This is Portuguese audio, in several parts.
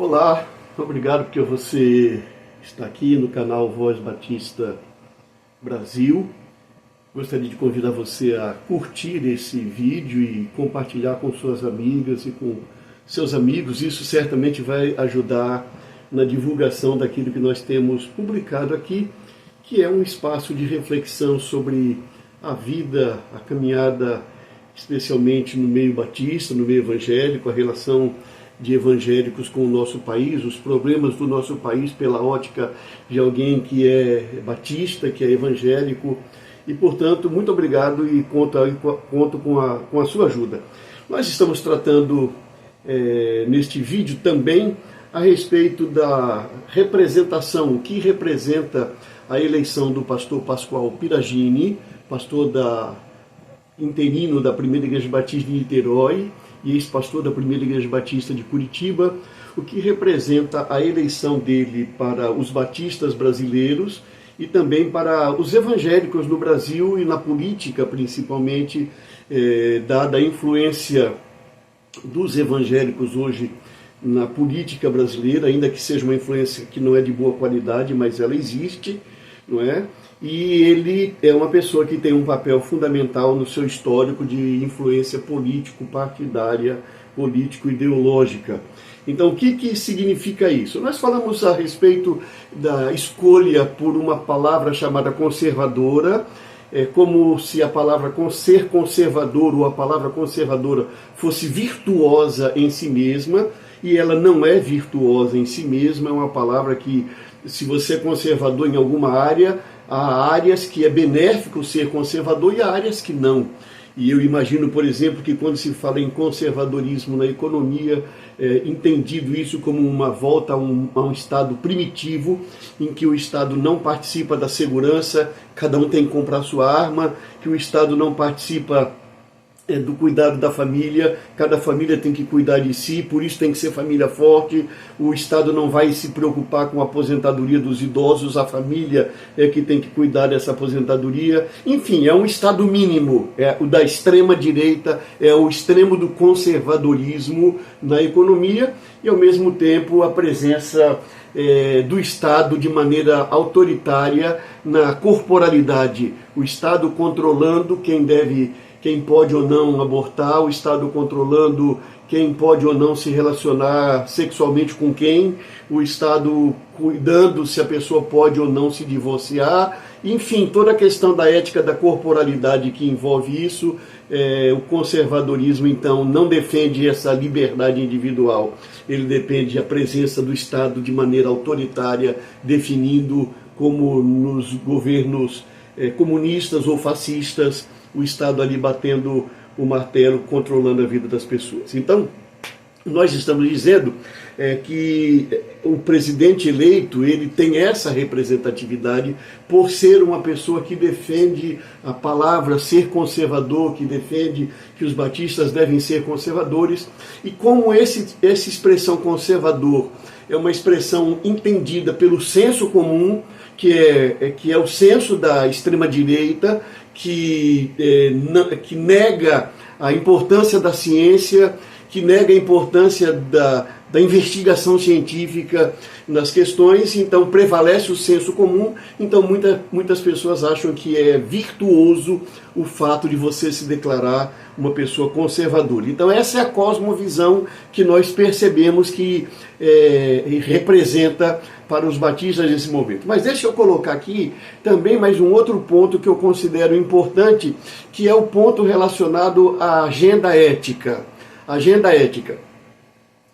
Olá, obrigado porque você está aqui no canal Voz Batista Brasil. Gostaria de convidar você a curtir esse vídeo e compartilhar com suas amigas e com seus amigos. Isso certamente vai ajudar na divulgação daquilo que nós temos publicado aqui, que é um espaço de reflexão sobre a vida, a caminhada, especialmente no meio batista, no meio evangélico, a relação de evangélicos com o nosso país, os problemas do nosso país pela ótica de alguém que é batista, que é evangélico. E, portanto, muito obrigado e conto com a sua ajuda. Nós estamos tratando neste vídeo também a respeito da representação, o que representa a eleição do pastor Pascoal Piragini, pastor interino da Primeira Igreja Batista de Niterói e ex-pastor da Primeira Igreja Batista de Curitiba, o que representa a eleição dele para os batistas brasileiros e também para os evangélicos no Brasil e na política, principalmente, dada a influência dos evangélicos hoje na política brasileira, ainda que seja uma influência que não é de boa qualidade, mas ela existe, não é? E ele é uma pessoa que tem um papel fundamental no seu histórico de influência político-partidária, político-ideológica. Então, o que significa isso? Nós falamos a respeito da escolha por uma palavra chamada conservadora, como se a palavra ser conservador ou a palavra conservadora fosse virtuosa em si mesma, e ela não é virtuosa em si mesma, é uma palavra que, se você é conservador em alguma área, há áreas que é benéfico ser conservador e há áreas que não. E eu imagino, por exemplo, que quando se fala em conservadorismo na economia, entendido isso como uma volta a um Estado primitivo, em que o Estado não participa da segurança, cada um tem que comprar sua arma, que o Estado não participa do cuidado da família, cada família tem que cuidar de si, por isso tem que ser família forte, o Estado não vai se preocupar com a aposentadoria dos idosos, a família é que tem que cuidar dessa aposentadoria. Enfim, é um Estado mínimo, é o da extrema direita, é o extremo do conservadorismo na economia e, ao mesmo tempo, a presença do Estado de maneira autoritária na corporalidade, o Estado controlando quem pode ou não abortar, o Estado controlando quem pode ou não se relacionar sexualmente com quem, o Estado cuidando se a pessoa pode ou não se divorciar, enfim, toda a questão da ética da corporalidade que envolve isso. O conservadorismo, então, não defende essa liberdade individual, ele defende a presença do Estado de maneira autoritária, definindo, como nos governos comunistas ou fascistas, o Estado ali batendo o martelo, controlando a vida das pessoas. Então, nós estamos dizendo que o presidente eleito, ele tem essa representatividade por ser uma pessoa que defende a palavra ser conservador, que defende que os batistas devem ser conservadores, e como essa expressão conservador é uma expressão entendida pelo senso comum, que é o senso da extrema-direita, que nega a importância da ciência, que nega a importância da investigação científica nas questões, então prevalece o senso comum. Então muitas pessoas acham que é virtuoso o fato de você se declarar uma pessoa conservadora. Então essa é a cosmovisão que nós percebemos que representa para os batistas nesse momento. Mas deixa eu colocar aqui também mais um outro ponto que eu considero importante, que é o ponto relacionado à agenda ética. Agenda ética.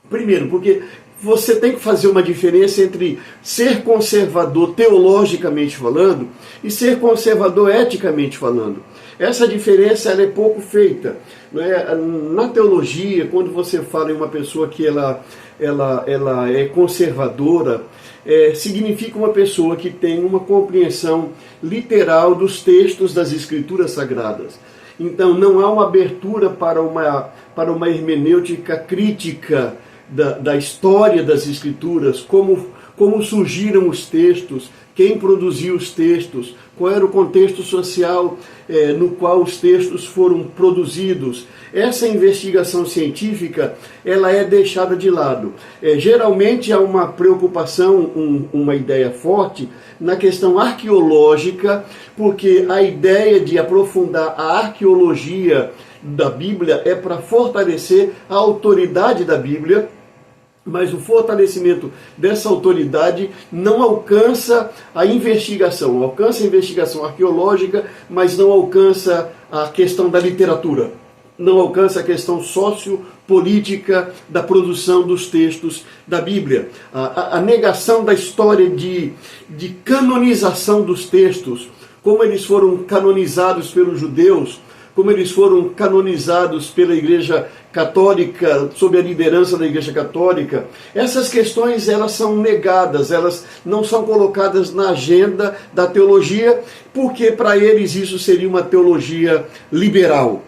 Primeiro, porque você tem que fazer uma diferença entre ser conservador teologicamente falando e ser conservador eticamente falando. Essa diferença ela é pouco feita. Não é? Na teologia, quando você fala em uma pessoa que ela é conservadora, significa uma pessoa que tem uma compreensão literal dos textos das Escrituras Sagradas. Então não há uma abertura para uma hermenêutica crítica da história das Escrituras, como como surgiram os textos, quem produziu os textos, qual era o contexto social no qual os textos foram produzidos. Essa investigação científica, ela é deixada de lado. Geralmente há uma preocupação, uma ideia forte na questão arqueológica, porque a ideia de aprofundar a arqueologia da Bíblia é para fortalecer a autoridade da Bíblia, mas o fortalecimento dessa autoridade não alcança a investigação, alcança a investigação arqueológica, mas não alcança a questão da literatura, não alcança a questão sociopolítica da produção dos textos da Bíblia. A negação da história de canonização dos textos, como eles foram canonizados pelos judeus, como eles foram canonizados pela Igreja Católica, sob a liderança da Igreja Católica, essas questões elas são negadas, elas não são colocadas na agenda da teologia, porque para eles isso seria uma teologia liberal.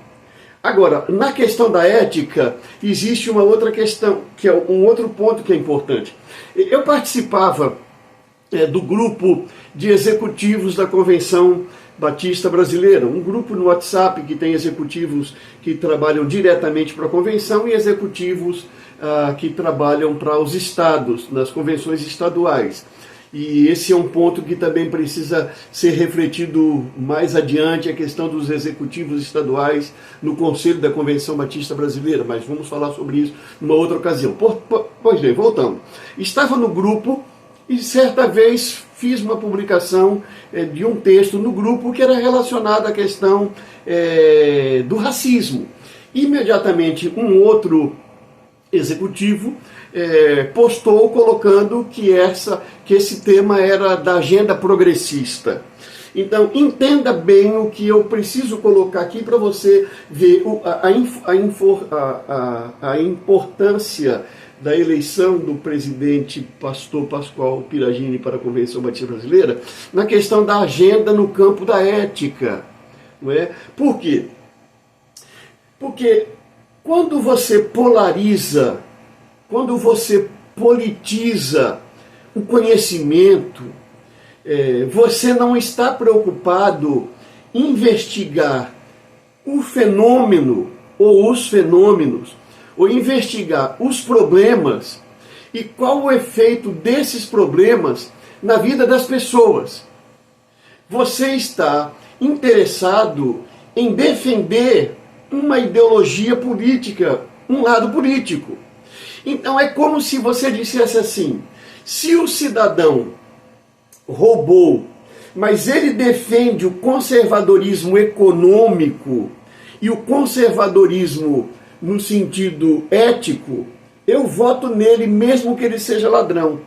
Agora, na questão da ética, existe uma outra questão, que é um outro ponto que é importante. Eu participava do grupo de executivos da Convenção Batista Brasileira, um grupo no WhatsApp que tem executivos que trabalham diretamente para a convenção e executivos que trabalham para os estados, nas convenções estaduais. E esse é um ponto que também precisa ser refletido mais adiante, a questão dos executivos estaduais no Conselho da Convenção Batista Brasileira, mas vamos falar sobre isso numa outra ocasião. Pois bem, voltando. Estava no grupo e certa vez fiz uma publicação de um texto no grupo que era relacionado à questão do racismo. Imediatamente um outro executivo postou colocando que esse tema era da agenda progressista. Então, entenda bem o que eu preciso colocar aqui para você ver a importância da eleição do presidente Pastor Pascoal Piragini para a Convenção Batista Brasileira na questão da agenda no campo da ética. Não é? Por quê? Porque quando você polariza, quando você politiza o conhecimento, você não está preocupado em investigar o fenômeno ou os fenômenos, ou investigar os problemas e qual o efeito desses problemas na vida das pessoas. Você está interessado em defender uma ideologia política, um lado político. Então é como se você dissesse assim: se o cidadão roubou, mas ele defende o conservadorismo econômico e o conservadorismo no sentido ético, eu voto nele mesmo que ele seja ladrão.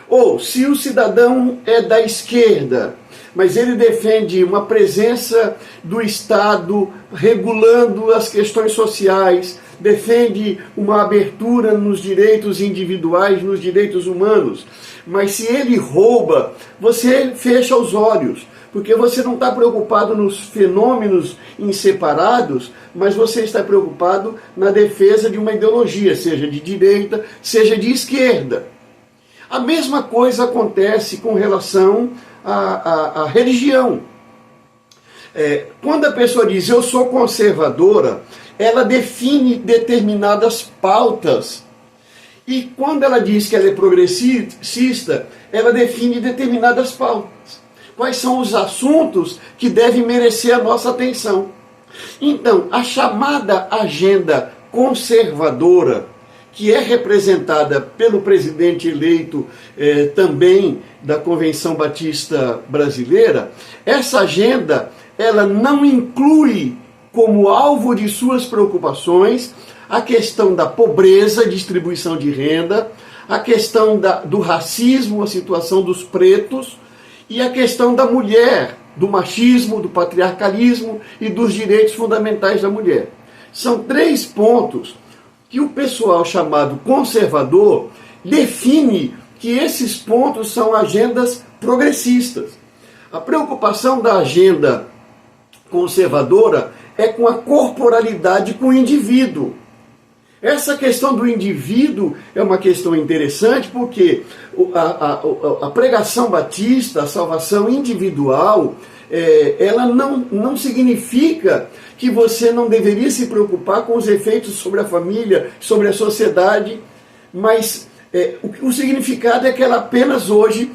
Ou se o cidadão é da esquerda, mas ele defende uma presença do Estado regulando as questões sociais, defende uma abertura nos direitos individuais, nos direitos humanos, mas se ele rouba, você fecha os olhos, porque você não está preocupado nos fenômenos em separados, mas você está preocupado na defesa de uma ideologia, seja de direita, seja de esquerda. A mesma coisa acontece com relação à religião. Quando a pessoa diz eu sou conservadora, ela define determinadas pautas. E quando ela diz que ela é progressista, ela define determinadas pautas. Quais são os assuntos que devem merecer a nossa atenção? Então, a chamada agenda conservadora, que é representada pelo presidente eleito também da Convenção Batista Brasileira, essa agenda ela não inclui como alvo de suas preocupações a questão da pobreza, distribuição de renda, a questão do racismo, a situação dos pretos, e a questão da mulher, do machismo, do patriarcalismo e dos direitos fundamentais da mulher. São 3 pontos que o pessoal chamado conservador define que esses pontos são agendas progressistas. A preocupação da agenda conservadora é com a corporalidade, com o indivíduo. Essa questão do indivíduo é uma questão interessante porque a pregação batista, a salvação individual, ela não significa que você não deveria se preocupar com os efeitos sobre a família, sobre a sociedade, mas o significado é que ela apenas hoje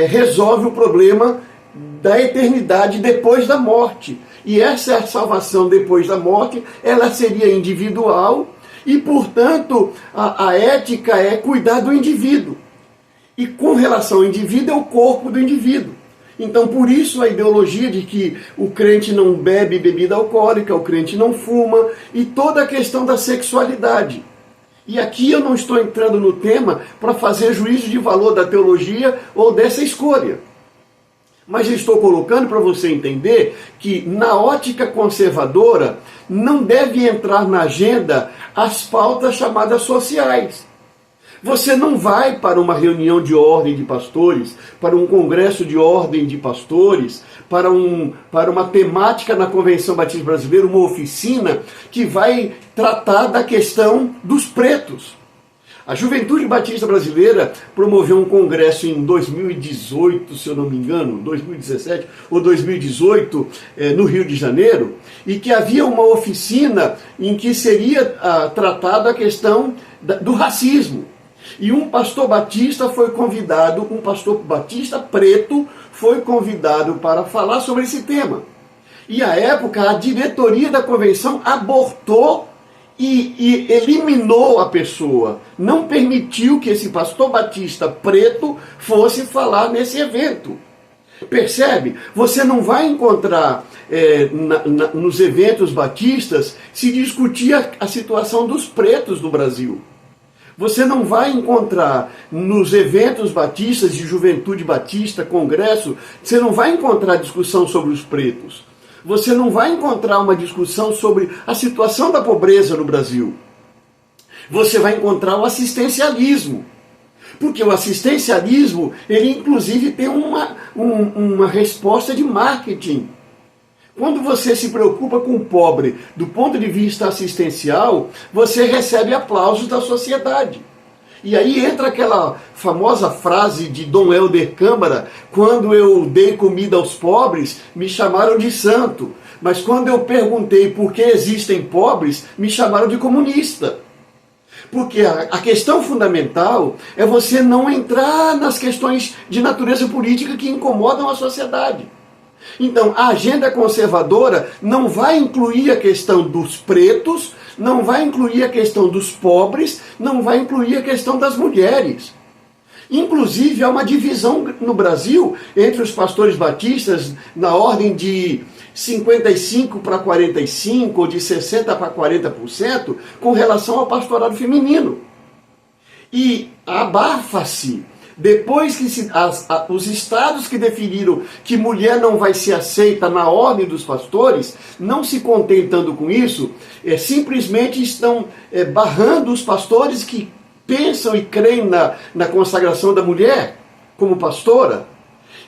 resolve o problema da eternidade depois da morte. E essa salvação depois da morte, ela seria individual e, portanto, a ética é cuidar do indivíduo. E com relação ao indivíduo, é o corpo do indivíduo. Então, por isso a ideologia de que o crente não bebe bebida alcoólica, o crente não fuma, e toda a questão da sexualidade. E aqui eu não estou entrando no tema para fazer juízo de valor da teologia ou dessa escolha. Mas estou colocando para você entender que na ótica conservadora não deve entrar na agenda as pautas chamadas sociais. Você não vai para uma reunião de ordem de pastores, para um congresso de ordem de pastores, para uma temática na Convenção Batista Brasileira, uma oficina que vai tratar da questão dos pretos. A Juventude Batista Brasileira promoveu um congresso em 2018, se eu não me engano, 2017 ou 2018, no Rio de Janeiro, e que havia uma oficina em que seria tratada a questão do racismo. E um pastor batista foi convidado, um pastor batista preto foi convidado para falar sobre esse tema. E à época a diretoria da convenção abortou e eliminou a pessoa, não permitiu que esse pastor batista preto fosse falar nesse evento. Percebe? Você não vai encontrar nos eventos batistas se discutir a situação dos pretos no Brasil. Você não vai encontrar nos eventos batistas de juventude batista, congresso, você não vai encontrar discussão sobre os pretos. Você não vai encontrar uma discussão sobre a situação da pobreza no Brasil. Você vai encontrar o assistencialismo. Porque o assistencialismo, ele inclusive tem uma resposta de marketing. Quando você se preocupa com o pobre do ponto de vista assistencial, você recebe aplausos da sociedade. E aí entra aquela famosa frase de Dom Helder Câmara: quando eu dei comida aos pobres, me chamaram de santo. Mas quando eu perguntei por que existem pobres, me chamaram de comunista. Porque a questão fundamental é você não entrar nas questões de natureza política que incomodam a sociedade. Então, a agenda conservadora não vai incluir a questão dos pretos, não vai incluir a questão dos pobres, não vai incluir a questão das mulheres. Inclusive, há uma divisão no Brasil entre os pastores batistas na ordem de 55 para 45% ou de 60% para 40% com relação ao pastorado feminino. E abafa-se. Depois que os estados que definiram que mulher não vai ser aceita na ordem dos pastores, não se contentando com isso, simplesmente estão barrando os pastores que pensam e creem na consagração da mulher como pastora.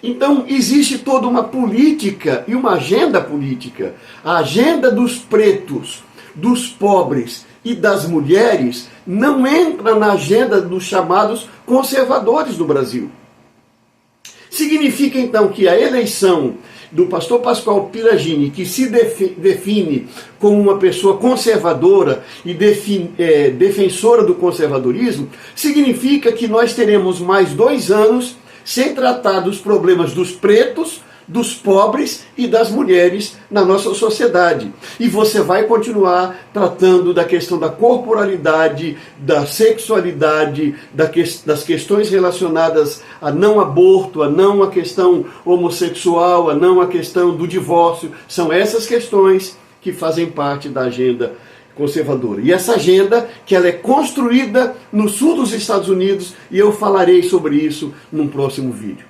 Então existe toda uma política e uma agenda política. A agenda dos pretos, dos pobres e das mulheres não entra na agenda dos chamados conservadores do Brasil. Significa então que a eleição do pastor Pascoal Piragini, que se define como uma pessoa conservadora e defensora do conservadorismo, significa que nós teremos mais 2 anos sem tratar dos problemas dos pretos, dos pobres e das mulheres na nossa sociedade. E você vai continuar tratando da questão da corporalidade, da sexualidade, das questões relacionadas a não aborto, a não a questão homossexual, a não a questão do divórcio. São essas questões que fazem parte da agenda conservadora. E essa agenda, que ela é construída no sul dos Estados Unidos, e eu falarei sobre isso num próximo vídeo.